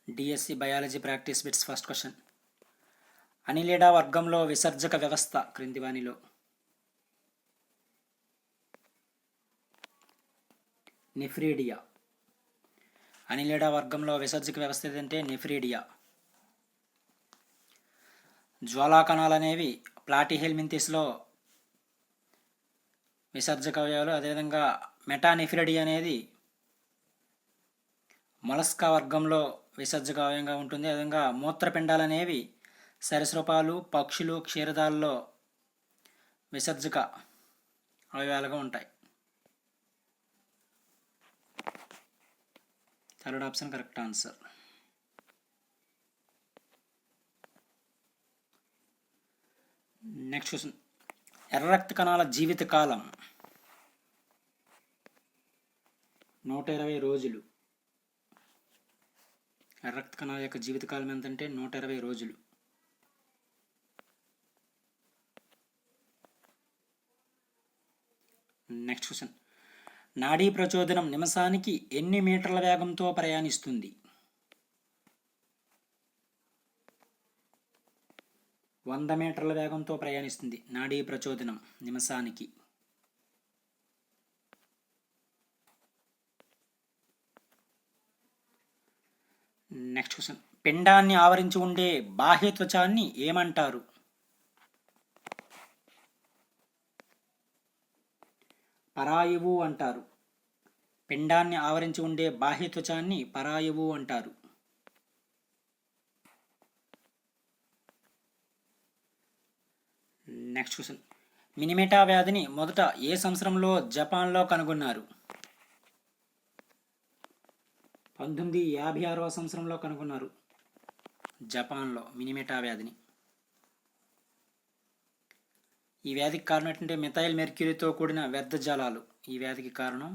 DSC biology practice bits first question. Annelida వర్గంలో విసర్జక వ్యవస్థ క్రింది వానిలో నెఫ్రీడియా. అనిలిడా వర్గంలో విసర్జక వ్యవస్థ ఏదంటే నెఫ్రీడియా. జ్వాలాకణాలు అనేవి ప్లాటిహెల్మింథిస్లో విసర్జక అవయవాలు. అదేవిధంగా మెటానెఫ్రిడి అనేది మొలస్కా వర్గంలో విసర్జక అవయవంగా ఉంటుంది. అదేవిధంగా మూత్రపిండాలు అనేవి సరీసృపాలు, పక్షులు, క్షీరదాల్లో విసర్జక అవయవాలుగా ఉంటాయి. Third option correct answer. Next question. ఎర్ర రక్త కణాల జీవిత కాలం 120 రోజులు. ఎర్ర రక్త కణాల యొక్క జీవితకాలం ఎంతంటే 120 రోజులు. Next question. నాడీ ప్రచోదనం నిమిషానికి ఎన్ని మీటర్ల వేగంతో ప్రయాణిస్తుంది? 100 మీటర్ల వేగంతో ప్రయాణిస్తుంది నాడీ ప్రచోదనం నిమిషానికి. Next question. పిండాన్ని ఆవరించి ఉండే బాహ్య త్వచాన్ని ఏమంటారు? పరాయువు అంటారు. పిండాన్ని ఆవరించి ఉండే బాహ్య త్వచాన్ని పరాయువు అంటారు. Next question. మినిమెటా వ్యాధిని మొదట ఏ సంవత్సరంలో జపాన్లో కనుగొన్నారు? 1956వ సంవత్సరంలో కనుగొన్నారు జపాన్లో మినిమెటా వ్యాధిని. ఈ వ్యాధికి కారణం ఏంటంటే మిథైల్ మెర్క్యూరీతో కూడిన వ్యర్థ జలాలు ఈ వ్యాధికి కారణం.